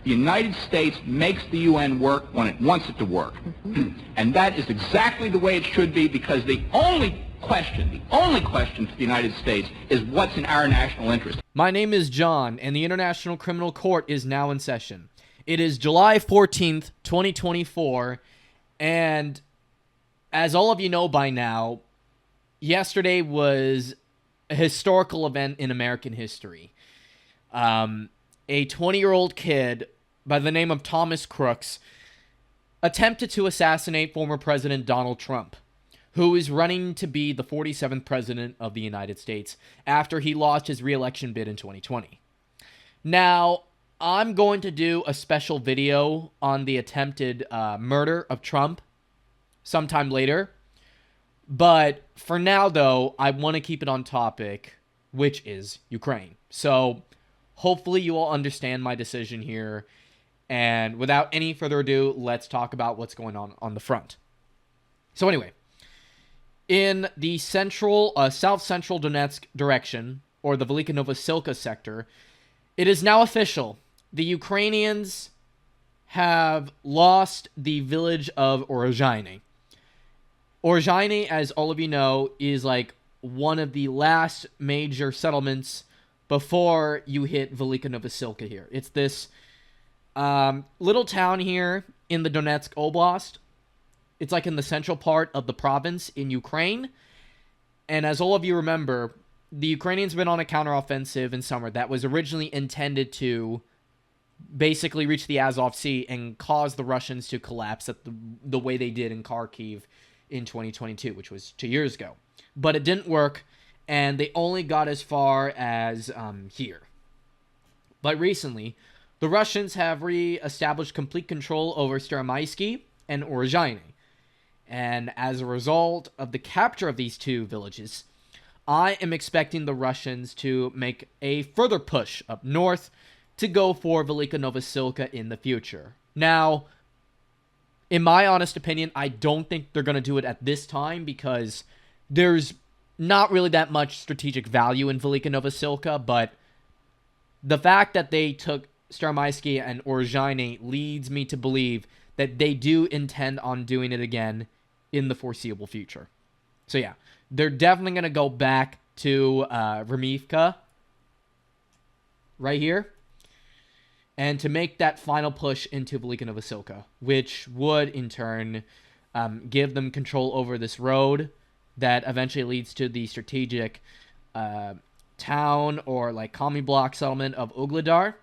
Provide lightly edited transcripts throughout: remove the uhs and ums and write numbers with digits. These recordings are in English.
The United States makes the UN work when it wants it to work. And that is exactly the way it should be, because the only question for the United States is what's in our national interest. My name is John, and the International Criminal Court is now in session. It is July 14th, 2024, and as all of you know by now, yesterday was a historical event in American history. A 20-year-old kid by the name of Thomas Crooks attempted to assassinate former President Donald Trump, who is running to be the 47th president of the United States after he lost his re-election bid in 2020. Now, I'm going to do a special video on the attempted murder of Trump sometime later. But for now, though, I want to keep it on topic, which is Ukraine. So hopefully you all understand my decision here. And without any further ado, let's talk about what's going on the front. So anyway, in the south-central Donetsk direction, or the Velika Novosilka sector, it is now official. The Ukrainians have lost the village of Orozhaine. Orozhaine, as all of you know, is like one of the last major settlements before you hit Velika Novosilka here. It's this little town here in the Donetsk Oblast. It's like in the central part of the province in Ukraine. And as all of you remember, the Ukrainians have been on a counteroffensive in summer that was originally intended to basically reach the Azov Sea and cause the Russians to collapse at the way they did in Kharkiv in 2022, which was 2 years ago. But it didn't work, and they only got as far as here. But recently, the Russians have re-established complete control over Staromaisky and Orozhaine. And as a result of the capture of these two villages, I am expecting the Russians to make a further push up north to go for Velika Novosilka in the future. Now, in my honest opinion, I don't think they're going to do it at this time because there's not really that much strategic value in Velika Novosilka, but the fact that they took Staromaisky and Orozhaine leads me to believe that they do intend on doing it again in the foreseeable future. So yeah, they're definitely going to go back to Remivka right here, and to make that final push into Velika Novosilka, which would, in turn, give them control over this road that eventually leads to the strategic town or, like, commie block settlement of Ugledar.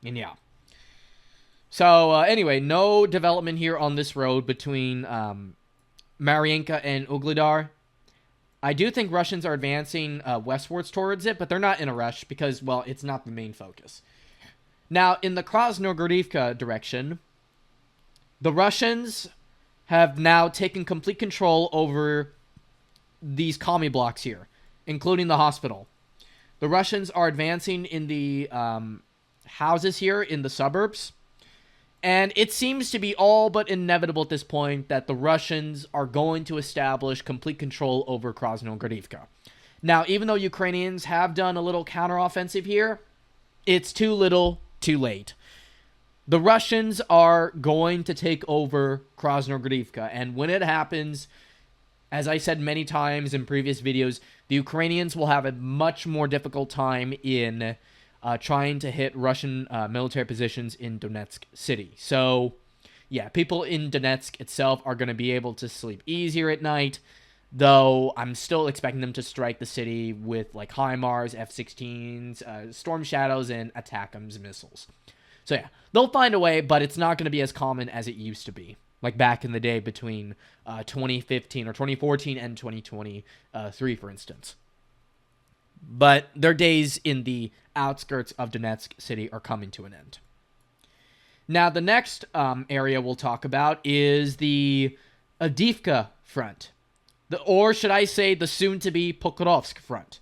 And yeah. So, anyway, no development here on this road between Mariinka and Ugledar. I do think Russians are advancing westwards towards it, but they're not in a rush because, well, it's not the main focus. Now, in the Krasnogorivka direction, the Russians have now taken complete control over these commie blocks here, including the hospital. The Russians are advancing in the houses here in the suburbs, and it seems to be all but inevitable at this point that the Russians are going to establish complete control over Krasnogorivka. Now, even though Ukrainians have done a little counteroffensive here, it's too little, too late. The Russians are going to take over Krasnogorivka, and when it happens, as I said many times in previous videos, the Ukrainians will have a much more difficult time in trying to hit Russian military positions in Donetsk city. So, yeah, people in Donetsk itself are going to be able to sleep easier at night, though I'm still expecting them to strike the city with, like, HIMARS, F-16s, Storm Shadows, and ATACMS missiles. So, yeah, they'll find a way, but it's not going to be as common as it used to be, like back in the day between 2015 or 2014 and 2023, for instance. But their days in the outskirts of Donetsk city are coming to an end. Now, the next area we'll talk about is the Avdiivka front. Or should I say the soon-to-be Pokrovsk front.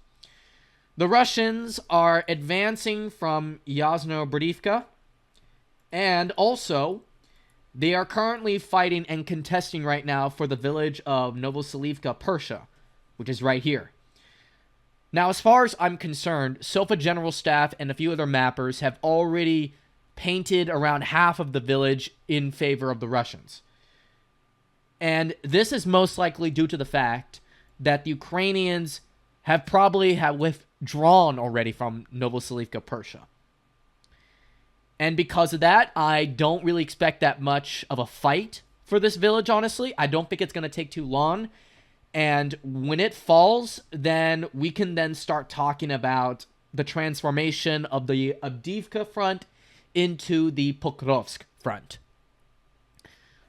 The Russians are advancing from Yasno-Brodivka, and also they are currently fighting and contesting right now for the village of Novoselivka Persha, which is right here. Now, as far as I'm concerned, SOFA General Staff and a few other mappers have already painted around half of the village in favor of the Russians. And this is most likely due to the fact that the Ukrainians have withdrawn already from Novoselivka, Persia. And because of that, I don't really expect that much of a fight for this village, honestly. I don't think it's going to take too long. And when it falls, then we can then start talking about the transformation of the Avdiivka front into the Pokrovsk front.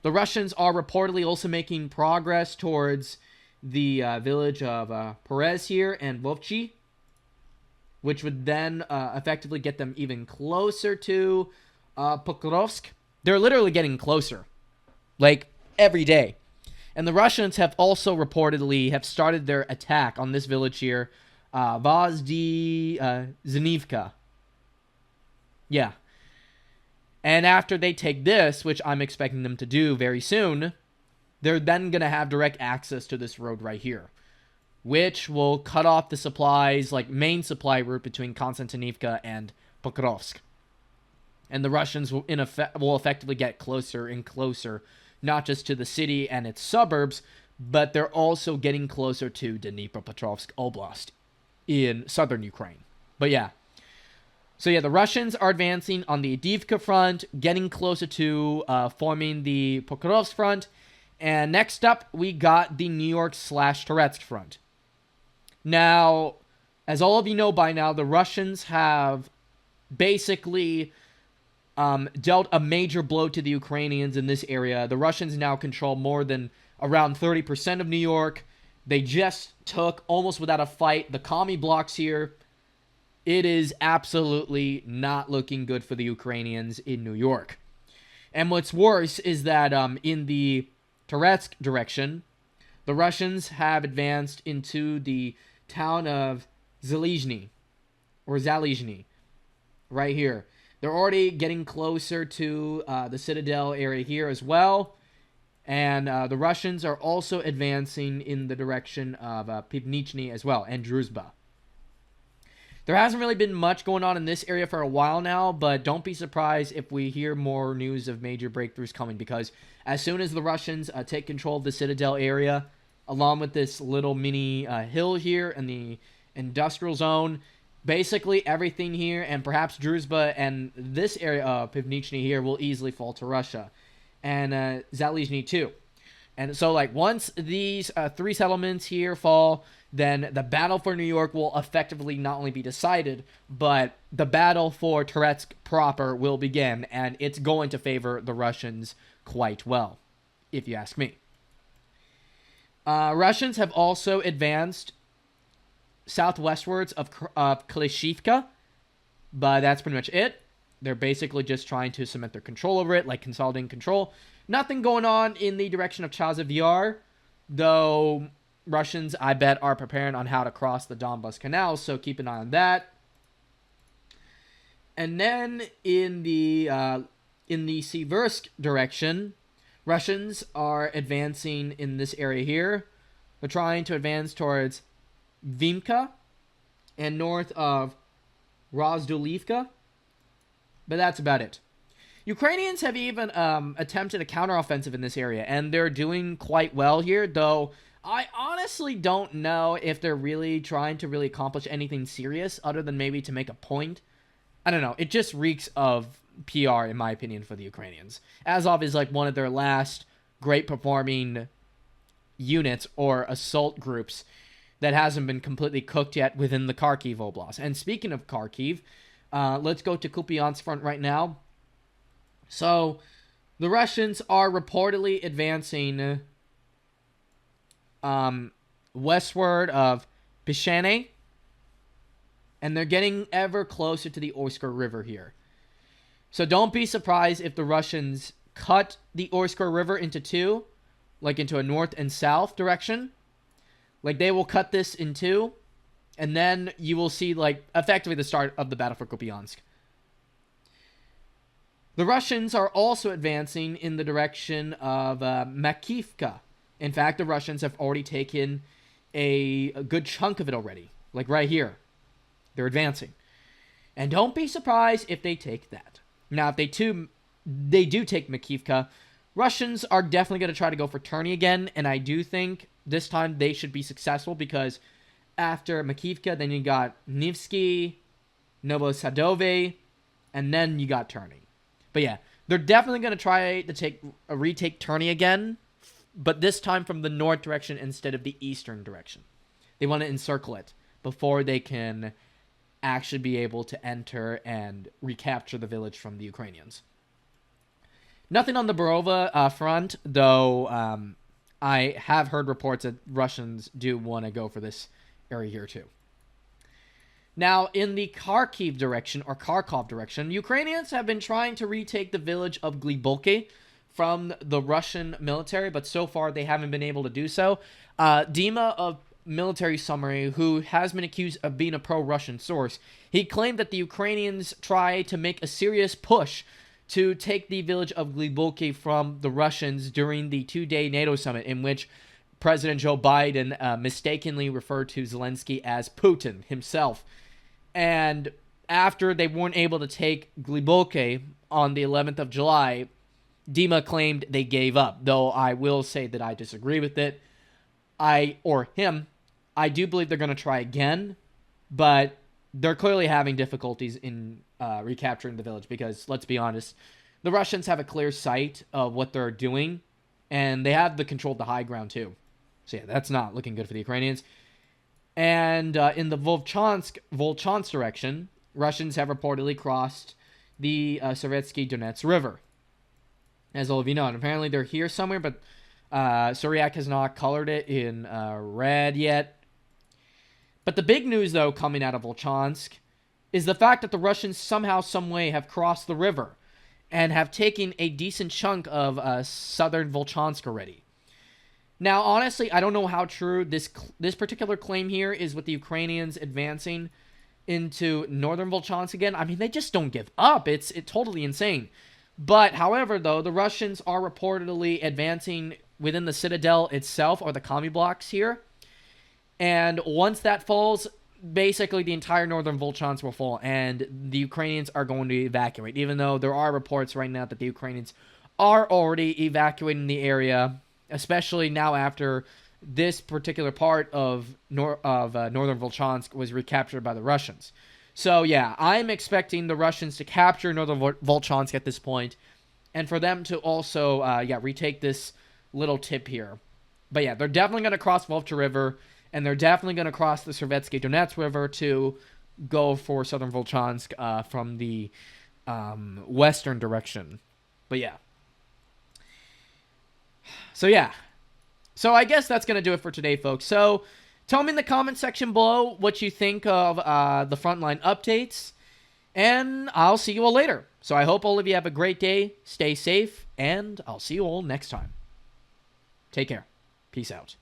The Russians are reportedly also making progress towards the village of Perez here and Vovchi, which would then effectively get them even closer to Pokrovsk. They're literally getting closer, like, every day. And the Russians have also reportedly have started their attack on this village here, Zanivka. Yeah. And after they take this, which I'm expecting them to do very soon, they're then going to have direct access to this road right here, which will cut off the supplies, like main supply route between Konstantinivka and Pokrovsk. And the Russians will effectively get closer and closer, not just to the city and its suburbs, but they're also getting closer to Dnipropetrovsk Oblast in southern Ukraine. But yeah. So yeah, the Russians are advancing on the Avdiivka front, getting closer to forming the Pokrovsk front. And next up, we got the New York/Toretsk front. Now, as all of you know by now, the Russians have basically dealt a major blow to the Ukrainians in this area. The Russians now control more than around 30% of New York. They just took, almost without a fight, the commie blocks here. It is absolutely not looking good for the Ukrainians in New York. And what's worse is that in the Toretsk direction, the Russians have advanced into the town of Zalizhny, right here. They're already getting closer to the Citadel area here as well. And the Russians are also advancing in the direction of Pivnichny as well, and Druzhba. There hasn't really been much going on in this area for a while now, but don't be surprised if we hear more news of major breakthroughs coming, because as soon as the Russians take control of the Citadel area, along with this little mini hill here and the industrial zone, basically everything here, and perhaps Druzhba and this area of Pivnichny here, will easily fall to Russia. And Zalizhny too. And so, like, once these three settlements here fall, then the battle for New York will effectively not only be decided, but the battle for Toretsk proper will begin, and it's going to favor the Russians quite well, if you ask me. Russians have also advanced southwestwards of Klishivka, but that's pretty much it. They're basically just trying to cement their control over it, like consolidating control. Nothing going on in the direction of Chasiv Yar, though Russians, I bet, are preparing on how to cross the Donbas Canal, so keep an eye on that. And then in the Siversk direction, Russians are advancing in this area here. They're trying to advance towards Vimka and north of Rozdulivka, but that's about it. Ukrainians have even attempted a counteroffensive in this area, and they're doing quite well here, though I honestly don't know if they're really trying to really accomplish anything serious other than maybe to make a point. I don't know. It just reeks of PR, in my opinion, for the Ukrainians. Azov is like one of their last great performing units or assault groups that hasn't been completely cooked yet within the Kharkiv Oblast. And speaking of Kharkiv, let's go to Kupiansk front right now. So, the Russians are reportedly advancing westward of Pishane, and they're getting ever closer to the Oysker River here. So don't be surprised if the Russians cut the Oysker River into two, like into a north and south direction. Like, they will cut this in two, and then you will see, like, effectively the start of the battle for Kupiansk. The Russians are also advancing in the direction of Makivka. In fact, the Russians have already taken a good chunk of it already. Like right here. They're advancing. And don't be surprised if they take that. Now, if they do take Makivka, Russians are definitely going to try to go for Terny again, and I do think this time they should be successful because after Makivka, then you got Nevsky, Novosadove, and then you got Terny. But yeah, they're definitely going to try to retake Terny again, but this time from the north direction instead of the eastern direction. They want to encircle it before they can actually be able to enter and recapture the village from the Ukrainians. Nothing on the Borova front, though I have heard reports that Russians do want to go for this area here too. Now, in the Kharkiv direction, or Kharkov direction, Ukrainians have been trying to retake the village of Gliboki from the Russian military, but so far they haven't been able to do so. Dima of Military Summary, who has been accused of being a pro-Russian source, he claimed that the Ukrainians try to make a serious push to take the village of Gliboki from the Russians during the two-day NATO summit in which President Joe Biden mistakenly referred to Zelensky as Putin himself. And after they weren't able to take Gliboki on the 11th of July, Dima claimed they gave up, though I will say that I disagree with it. I do believe they're going to try again, but they're clearly having difficulties in recapturing the village because, let's be honest, the Russians have a clear sight of what they're doing, and they have the control of the high ground too. So yeah, that's not looking good for the Ukrainians. And in the Volchansk direction, Russians have reportedly crossed the Sovietsky Donets River, as all of you know. And apparently they're here somewhere, but Suryak has not colored it in red yet. But the big news, though, coming out of Volchansk is the fact that the Russians somehow, some way, have crossed the river and have taken a decent chunk of southern Volchansk already. Now, honestly, I don't know how true this particular claim here is with the Ukrainians advancing into northern Volchansk again. I mean, they just don't give up. It's totally insane. But, however, though, the Russians are reportedly advancing within the citadel itself, or the commie blocks here. And once that falls, basically the entire northern Volchansk will fall, and the Ukrainians are going to evacuate, even though there are reports right now that the Ukrainians are already evacuating the area, especially now after this particular part of northern Volchansk was recaptured by the Russians. So, yeah, I'm expecting the Russians to capture northern Volchansk at this point, and for them to also, retake this little tip here. But, yeah, they're definitely going to cross Volta River, and they're definitely going to cross the Sovietsky Donets River to go for southern Volchansk from the western direction. But, yeah. So I guess that's going to do it for today, folks. So tell me in the comment section below what you think of the frontline updates, and I'll see you all later. So I hope all of you have a great day, stay safe, and I'll see you all next time. Take care. Peace out.